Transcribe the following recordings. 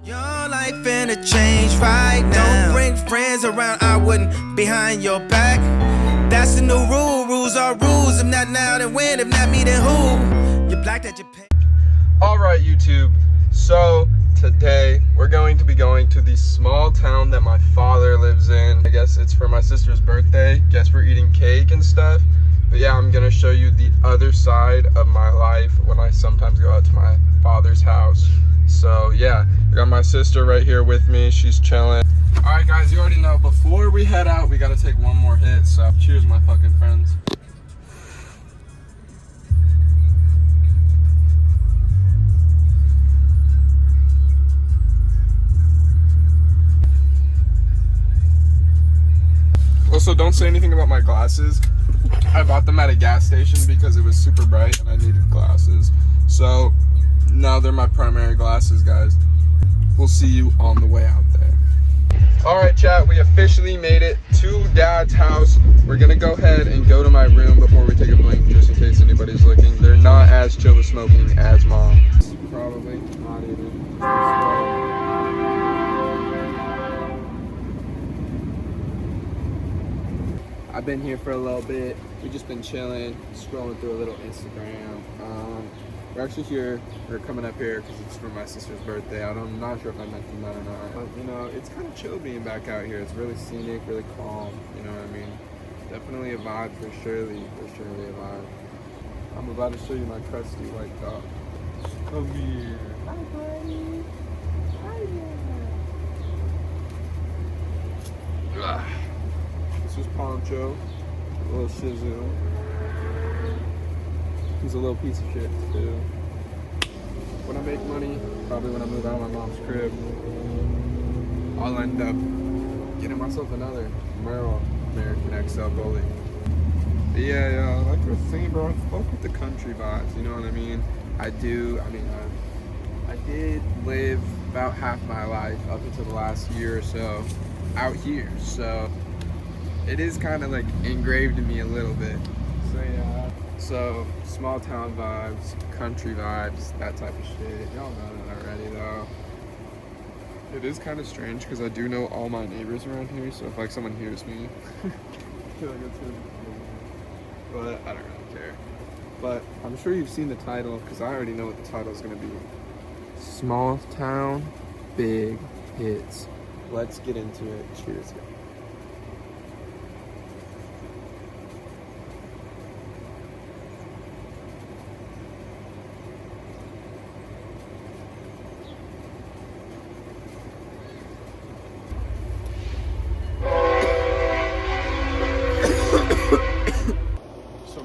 Your life finna change right now. Don't bring friends around, I wouldn't behind your back. That's the new rule, rules are rules. If not now, then when? If not me, then who? You're black that you pay. Alright YouTube, so today we're going to be going to the small town that my father lives in. I guess it's for my sister's birthday. Guess we're eating cake and stuff. But yeah, I'm gonna show you the other side of my life when I sometimes go out to my father's house. So yeah, I got my sister right here with me. She's chilling. Alright guys, you already know, before we head out, we gotta take one more hit. So cheers my fucking friends. Also, don't say anything about my glasses. I bought them at a gas station because it was super bright and I needed glasses. So now they're my primary glasses, guys. We'll see you on the way out there. Alright chat, we officially made it to Dad's house. We're gonna go ahead and go to my room before we take a blink, just in case anybody's looking. They're not as chill to smoking as mom. Probably not even. I've been here for a little bit. We've just been chilling, scrolling through a little Instagram. We're actually here, we're coming up here because it's for my sister's birthday. I'm not sure if I mentioned that or not. But you know, it's kind of chill being back out here. It's really scenic, really calm, you know what I mean? Definitely a vibe for surely a vibe. I'm about to show you my crusty white dog. Come here. Hi buddy. Hi there. This is Poncho, a little Shih Tzu. He's a little piece of shit too. When I make money, probably when I move out of my mom's crib, I'll end up getting myself another Merle American XL Bully. But yeah, like I was saying, bro, I fuck with the country vibes, you know what I mean? I did live about half my life up until the last year or so out here, so it is kind of like engraved in me a little bit. So yeah. So small town vibes, country vibes, that type of shit. Y'all know that already though. It is kind of strange because I do know all my neighbors around here. So if like someone hears me, I feel like it's gonna be, but I don't really care. But I'm sure you've seen the title because I already know what the title is gonna be. Small town, big hits. Let's get into it. Cheers, guys.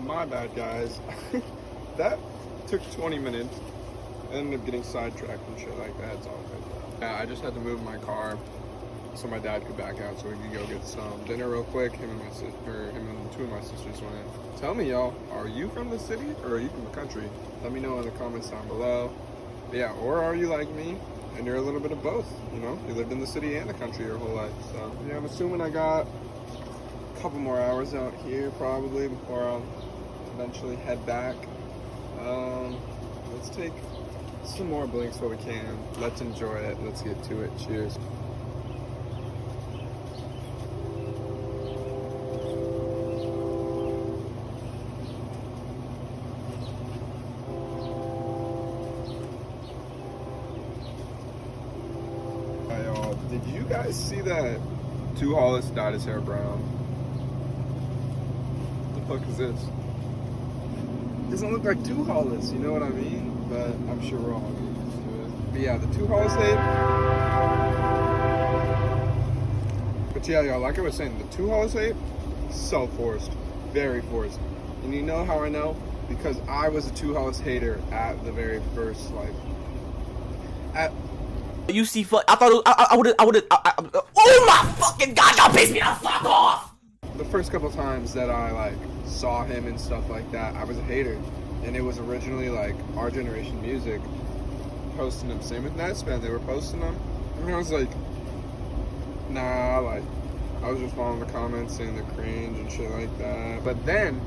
My bad, guys. That took 20 minutes. I ended up getting sidetracked and shit like that. It's all good though. Yeah, I just had to move my car so my dad could back out so we could go get some dinner real quick. Him and two of my sisters went. Tell me, y'all, are you from the city or are you from the country? Let me know in the comments down below. But yeah, or are you like me and you're a little bit of both? You know, you lived in the city and the country your whole life. So yeah, I'm assuming I got a couple more hours out here probably before I'll eventually head back. Let's take some more blinks while we can. Let's enjoy it. Let's get to it. Cheers. Hey, y'all, did you guys see that Two Hollis dyed his hair brown? What the fuck is this? Doesn't look like Two Hollis, you know what I mean? But I'm sure we're all getting used to it. But yeah, the Two Hollis hate. But yeah, y'all, like I was saying, the Two Hollis hate, so forced. Very forced. And you know how I know? Because I was a Two Hollis hater at the very first, like, You see, I thought I would've. Oh my fucking god! Y'all pissed me the fuck off. The first couple times that I like saw him and stuff like that, I was a hater, and it was originally like Our Generation Music posting them. Same with Netspan, they were posting them, and I was like, nah, like I was just following the comments saying they're cringe and shit like that. But then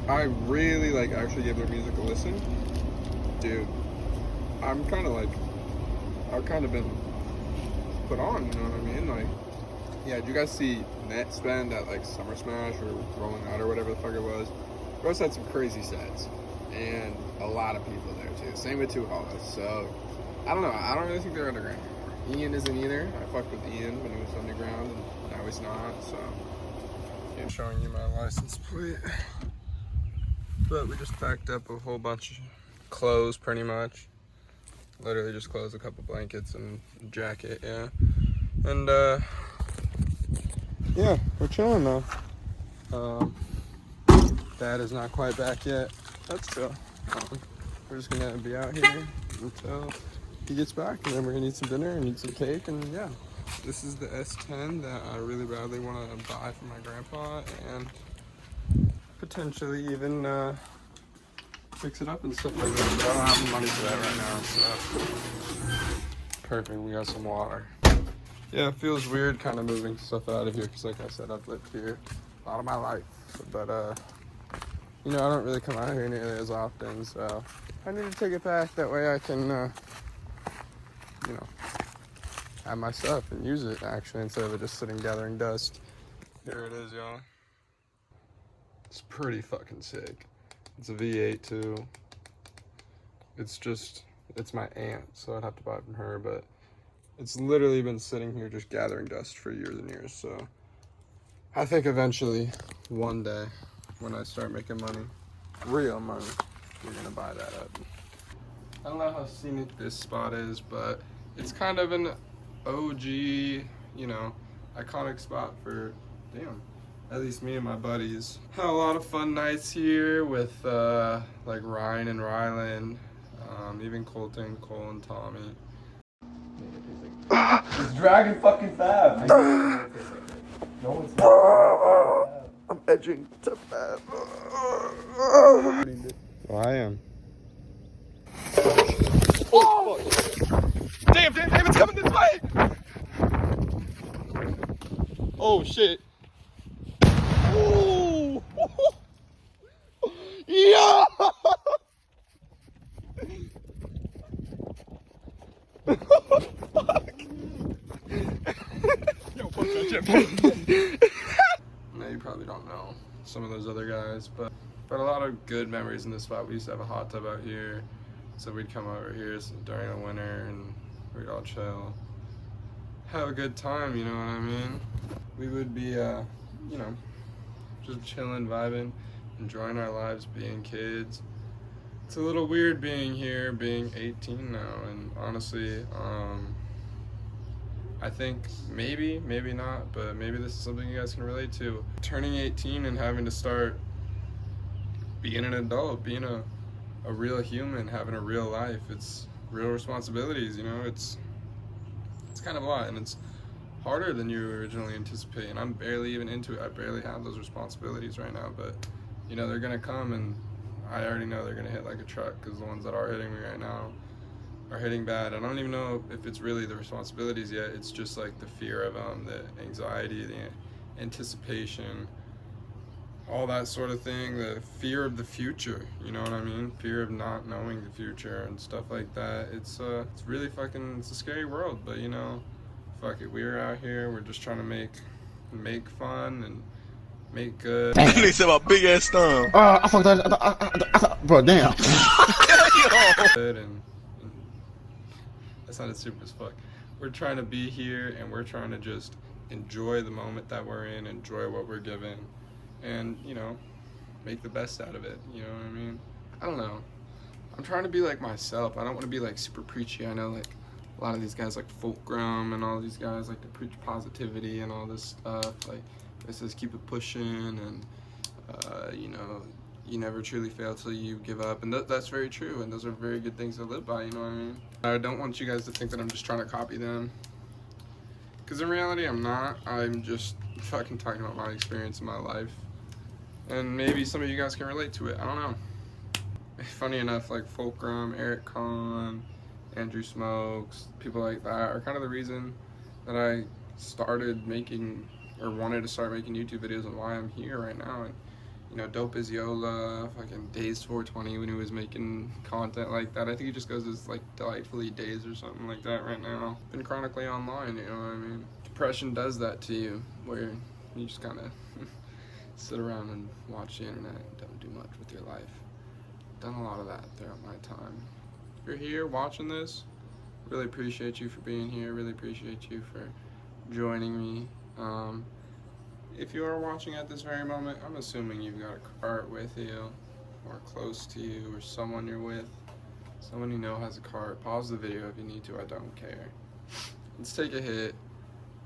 I really like actually gave their music a listen, dude. I've kind of been put on, you know what I mean? Like, yeah, did you guys see Net Spend at like Summer Smash or Rolling Out or whatever the fuck it was? Rose had some crazy sets and a lot of people there too. Same with Two Hollis. So I don't know. I don't really think they're underground anymore. Ian isn't either. I fucked with Ian when he was underground, and now he's not. So I'm showing you my license plate. But we just packed up a whole bunch of clothes, pretty much. Literally just clothes, a couple blankets and a jacket, yeah. And yeah, we're chilling though. Dad is not quite back yet. That's chill. We're just gonna be out here until he gets back, and then we're gonna eat some dinner and eat some cake, and yeah. This is the S10 that I really badly want to buy for my grandpa, and potentially even fix it up and stuff like that. But I don't have the money for that right now, so perfect. We got some water. Yeah, it feels weird kind of moving stuff out of here because, like I said, I've lived here a lot of my life, but you know, I don't really come out here nearly as often, so I need to take it back. That way I can, you know, have my stuff and use it, actually, instead of it just sitting gathering dust. Here it is, y'all. It's pretty fucking sick. It's a V8, too. It's my aunt, so I'd have to buy it from her, but it's literally been sitting here just gathering dust for years and years, so I think eventually, one day, when I start making money, real money, we're gonna buy that up. I don't know how scenic this spot is, but it's kind of an OG, you know, iconic spot for, damn, at least me and my buddies. Had a lot of fun nights here with like Ryan and Rylan, even Colton, Cole, and Tommy. It's dragging fucking fab. No one's I'm edging to Fab. Well, I am. Oh! Damn, it's coming this way! Oh, shit. Ooh! Yeah! Fuck! Yo, fuck that jet. Now you probably don't know some of those other guys, but a lot of good memories in this spot. We used to have a hot tub out here, so we'd come over here during the winter and we'd all chill, have a good time, you know what I mean? We would be, you know, just chilling, vibing, enjoying our lives, being kids. It's a little weird being here, being 18 now, and honestly, I think maybe not, but maybe this is something you guys can relate to. Turning 18 and having to start being an adult, being a real human, having a real life. It's real responsibilities, you know, it's kind of a lot, and it's harder than you originally anticipate, and I'm barely even into it. I barely have those responsibilities right now, but you know, they're gonna come, and I already know they're gonna hit like a truck, because the ones that are hitting me right now are hitting bad. I don't even know if it's really the responsibilities yet. It's just like the fear of them, the anxiety, the anticipation, all that sort of thing, the fear of the future, you know what I mean? Fear of not knowing the future and stuff like that. It's really fucking, it's a scary world, but you know, fuck it, we're out here, we're just trying to make fun and make good. He said my big ass thumb. I fucked that, bro, damn. Good and that sounded super as fuck. We're trying to be here, and we're trying to just enjoy the moment that we're in, enjoy what we're given, and, you know, make the best out of it, you know what I mean? I don't know. I'm trying to be like myself. I don't want to be like super preachy. I know like a lot of these guys like Fulcrum and all these guys like to preach positivity and all this stuff. Like it says keep it pushing, and you know, you never truly fail till you give up, and that's very true, and those are very good things to live by, you know what I mean? I don't want you guys to think that I'm just trying to copy them, because in reality I'm not. I'm just fucking talking about my experience in my life, and maybe some of you guys can relate to it. I don't know. Funny enough, like Fulcrum, Eric Kahn, Andrew Smokes, people like that are kind of the reason that I started making, or wanted to start making YouTube videos, and why I'm here right now. And you know, Dope is Yola, fucking Days 420 when he was making content like that. I think he just goes as like Delightfully Days or something like that right now. Been chronically online, you know what I mean? Depression does that to you, where you just kind of sit around and watch the internet and don't do much with your life. Done a lot of that throughout my time. If you're here watching this, really appreciate you for being here, really appreciate you for joining me. If you are watching at this very moment, I'm assuming you've got a cart with you, or close to you, or someone you're with. Someone you know has a cart. Pause the video if you need to, I don't care. Let's take a hit,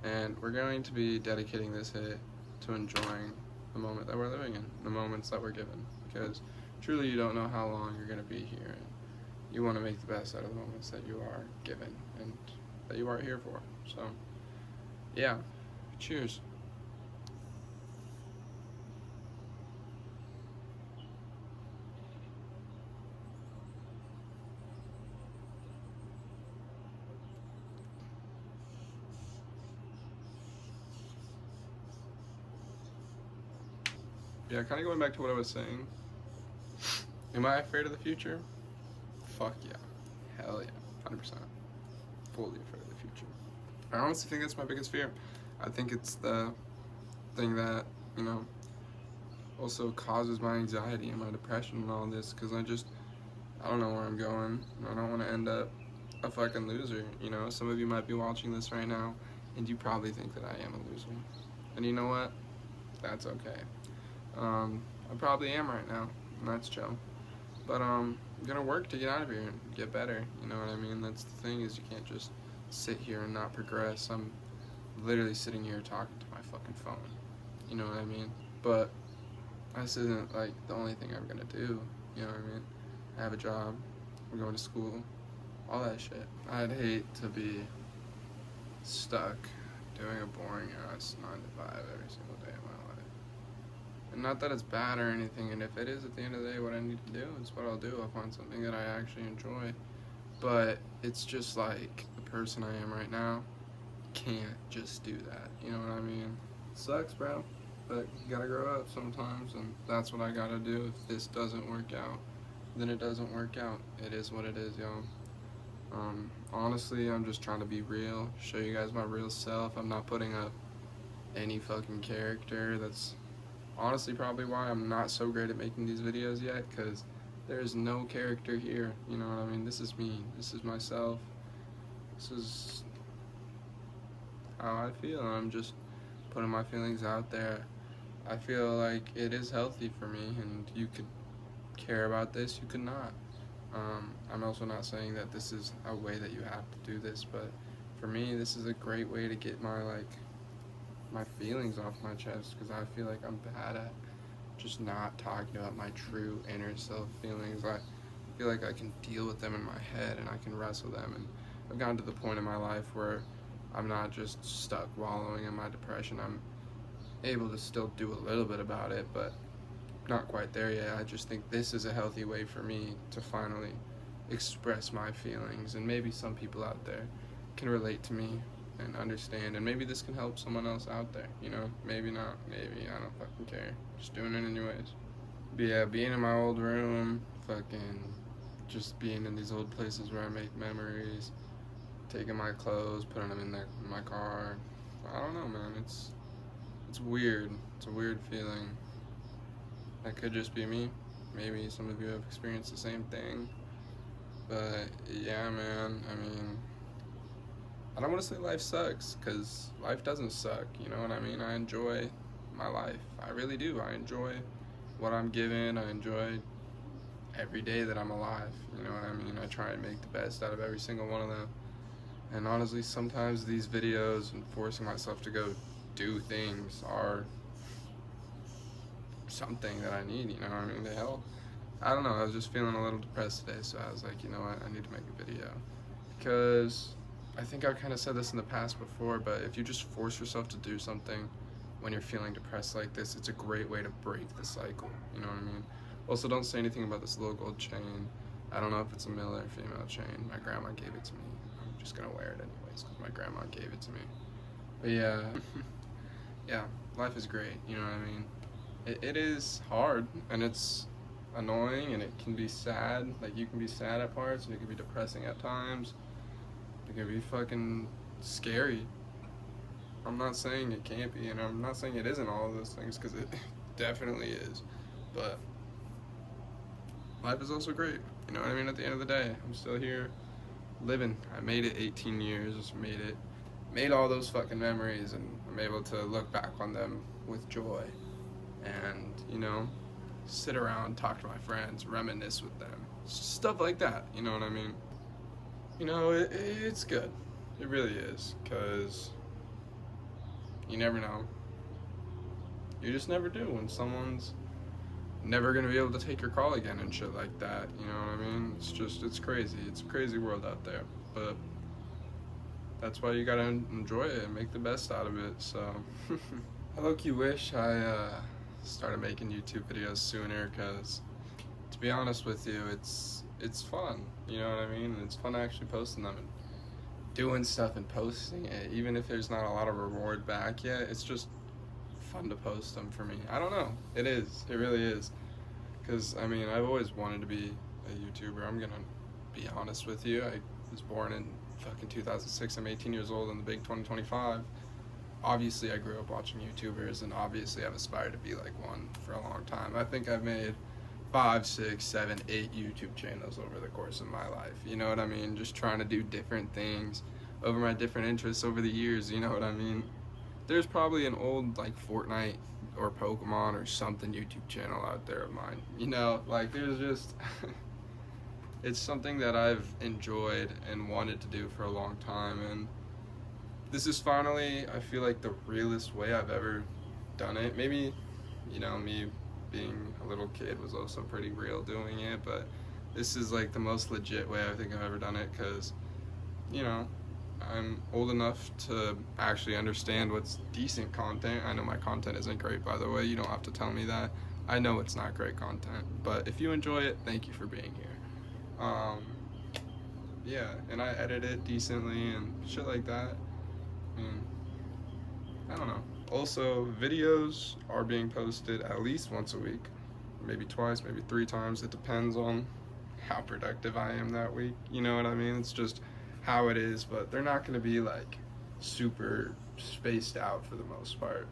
and we're going to be dedicating this hit to enjoying the moment that we're living in, the moments that we're given, because truly you don't know how long you're going to be here, and you want to make the best out of the moments that you are given and that you are here for. So, yeah, cheers. Yeah, kind of going back to what I was saying. Am I afraid of the future? Fuck yeah. Hell yeah. 100%. Fully afraid of the future. I honestly think that's my biggest fear. I think it's the thing that, you know, also causes my anxiety and my depression and all this, because I don't know where I'm going. I don't want to end up a fucking loser, you know? Some of you might be watching this right now, and you probably think that I am a loser. And you know what? That's okay. I probably am right now, and that's chill. But I'm gonna work to get out of here and get better, you know what I mean? That's the thing, is you can't just sit here and not progress. I'm literally sitting here talking to my fucking phone, you know what I mean? But this isn't like the only thing I'm gonna do, you know what I mean? I have a job, I'm going to school, all that shit. I'd hate to be stuck doing a boring ass 9 to 5 every single day of my life. And not that it's bad or anything, and if it is at the end of the day what I need to do, it's what I'll do. I'll find something that I actually enjoy. But it's just like the person I am right now can't just do that, you know what I mean? It sucks, bro, but you gotta grow up sometimes, and that's what I gotta do. If this doesn't work out, then it doesn't work out. It is what it is, y'all. Honestly, I'm just trying to be real, show you guys my real self. I'm not putting up any fucking character. That's honestly probably why I'm not so great at making these videos yet, because there's no character here, you know what I mean? This is me, this is myself, this is how I feel. I'm just putting my feelings out there. I feel like it is healthy for me, and you could care about this, you could not. I'm also not saying that this is a way that you have to do this, but for me, this is a great way to get my feelings off my chest, because I feel like I'm bad at just not talking about my true inner self feelings. I feel like I can deal with them in my head and I can wrestle them, and I've gotten to the point in my life where I'm not just stuck wallowing in my depression. I'm able to still do a little bit about it, but not quite there yet. I just think this is a healthy way for me to finally express my feelings, and maybe some people out there can relate to me and understand, and maybe this can help someone else out there, you know? Maybe not, maybe, I don't fucking care. Just doing it anyways. But yeah, being in my old room, fucking just being in these old places where I make memories, taking my clothes, putting them in my car. I don't know, man, it's weird. It's a weird feeling. That could just be me. Maybe some of you have experienced the same thing. But yeah, man, I mean, I don't want to say life sucks, because life doesn't suck, you know what I mean? I enjoy my life. I really do. I enjoy what I'm given. I enjoy every day that I'm alive, you know what I mean? I try and make the best out of every single one of them. And honestly, sometimes these videos and forcing myself to go do things are something that I need, you know what I mean, to help. I don't know, I was just feeling a little depressed today, so I was like, you know what, I need to make a video. Because I think I've kind of said this in the past before, but if you just force yourself to do something when you're feeling depressed like this, it's a great way to break the cycle, you know what I mean? Also, don't say anything about this little gold chain. I don't know if it's a male or female chain. My grandma gave it to me. I'm just gonna wear it anyways, because my grandma gave it to me. But yeah, yeah, life is great, you know what I mean? it is hard, and it's annoying, and it can be sad. Like, you can be sad at parts, and it can be depressing at times. It can be fucking scary. I'm not saying it can't be, and I'm not saying it isn't all of those things, because it definitely is. But life is also great. You know what I mean? At the end of the day, I'm still here living. I made it 18 years, made all those fucking memories, and I'm able to look back on them with joy. And, you know, sit around, talk to my friends, reminisce with them. Stuff like that, you know what I mean? You know, it's good. It really is, because you never know. You just never do when someone's never gonna be able to take your call again and shit like that, you know what I mean? It's crazy. It's a crazy world out there, but that's why you gotta enjoy it and make the best out of it. So I low-key wish I started making YouTube videos sooner, because to be honest with you, it's fun, you know what I mean? And it's fun actually posting them and doing stuff and posting it, even if there's not a lot of reward back yet. It's just fun to post them for me. I don't know. It really is, because I mean, I've always wanted to be a YouTuber. I'm gonna be honest with you. I was born in fucking 2006. I'm 18 years old in the big 2025. Obviously I grew up watching YouTubers, and obviously I've aspired to be like one for a long time. I think I've made 5, 6, 7, 8 YouTube channels over the course of my life, you know what I mean? Just trying to do different things over my different interests over the years, you know what I mean? There's probably an old like Fortnite or Pokemon or something YouTube channel out there of mine, you know, like there's just it's something that I've enjoyed and wanted to do for a long time, and this is finally, I feel like, the realest way I've ever done it. Maybe, you know, me being a little kid was also pretty real doing it, but this is like the most legit way I think I've ever done it, because, you know, I'm old enough to actually understand what's decent content. I know my content isn't great, by the way. You don't have to tell me that. I know it's not great content, but if you enjoy it, thank you for being here. Yeah, and I edit it decently and shit like that. And I don't know. Also, videos are being posted at least once a week, maybe twice, maybe 3 times. It depends on how productive I am that week. You know what I mean? It's just how it is, but they're not going to be like super spaced out for the most part.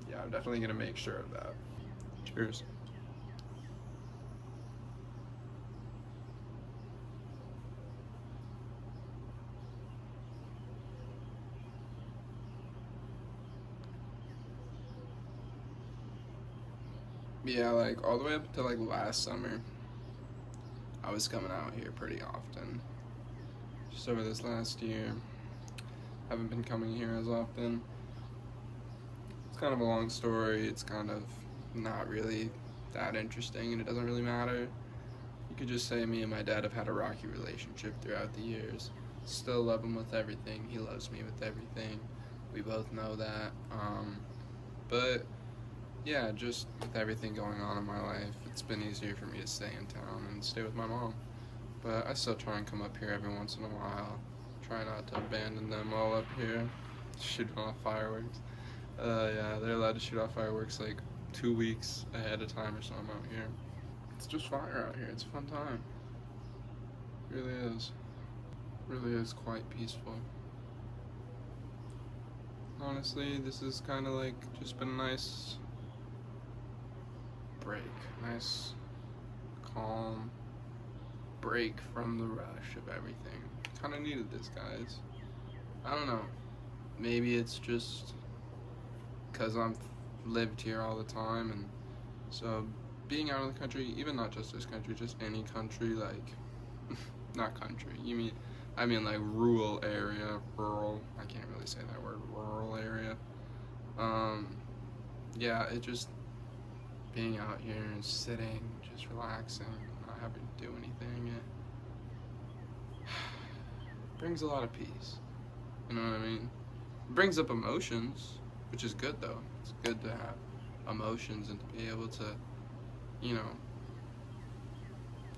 Yeah, I'm definitely going to make sure of that. Cheers. Yeah, like all the way up to like last summer, I was coming out here pretty often. Just over this last year, haven't been coming here as often. It's kind of a long story. It's kind of not really that interesting, and it doesn't really matter. You could just say me and my dad have had a rocky relationship throughout the years. Still love him with everything. He loves me with everything. We both know that. But yeah, just with everything going on in my life, it's been easier for me to stay in town and stay with my mom. But I still try and come up here every once in a while. Try not to abandon them all up here. Shooting off fireworks. Yeah, they're allowed to shoot off fireworks like 2 weeks ahead of time or something out here. It's just fire out here. It's a fun time. It really is. It really is quite peaceful. Honestly, this is kind of like just been a nice break. Nice, calm break from the rush of everything. Kind of needed this, guys. I don't know. Maybe it's just because I've lived here all the time, and so being out of the country, even not just this country, just any country, like, not country, I mean like rural area, rural, I can't really say that word, rural area. Yeah, it just, being out here and sitting, just relaxing, not having to do anything, it brings a lot of peace, you know what I mean? It brings up emotions, which is good though. It's good to have emotions and to be able to, you know,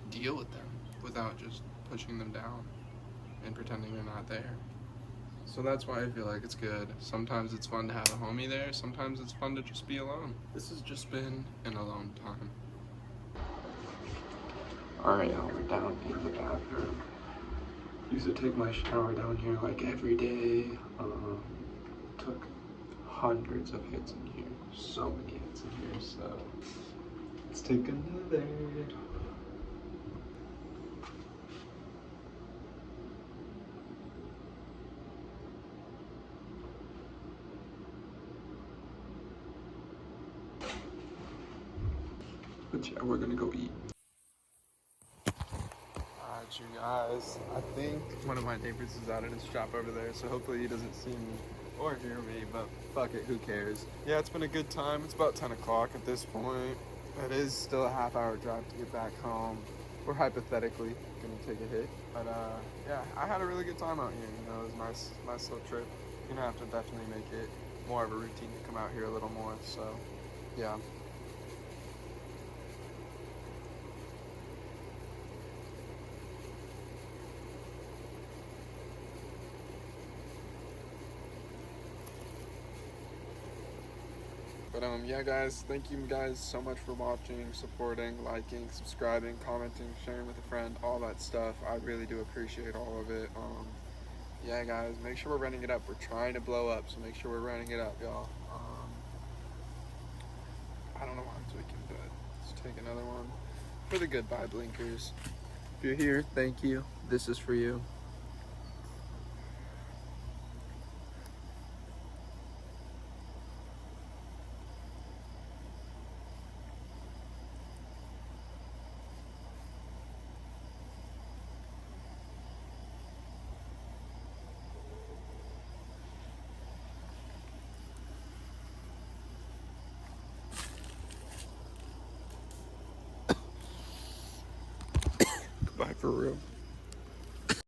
deal with them without just pushing them down and pretending they're not there. So that's why I feel like it's good. Sometimes it's fun to have a homie there, sometimes it's fun to just be alone. This has just been an alone time. Alright, y'all, we're down in the bathroom. Used to take my shower down here like every day. Took hundreds of hits in here. So many hits in here, so let's take another. But yeah, we're gonna go eat. Alright, you guys. I think one of my neighbors is out at his shop over there, so hopefully he doesn't see me or hear me, but fuck it, who cares? Yeah, it's been a good time. It's about 10 o'clock at this point. It is still a half-hour drive to get back home. We're hypothetically gonna take a hit. But yeah, I had a really good time out here. You know, it was a nice little trip. Gonna have to definitely make it more of a routine to come out here a little more, so yeah. But yeah guys, thank you guys so much for watching, supporting, liking, subscribing, commenting, sharing with a friend, all that stuff. I really do appreciate all of it. Yeah guys, make sure we're running it up. We're trying to blow up, so make sure we're running it up, y'all. I don't know why I'm tweaking, but let's take another one for the goodbye blinkers. If you're here, thank you. This is for you. Goodbye for real.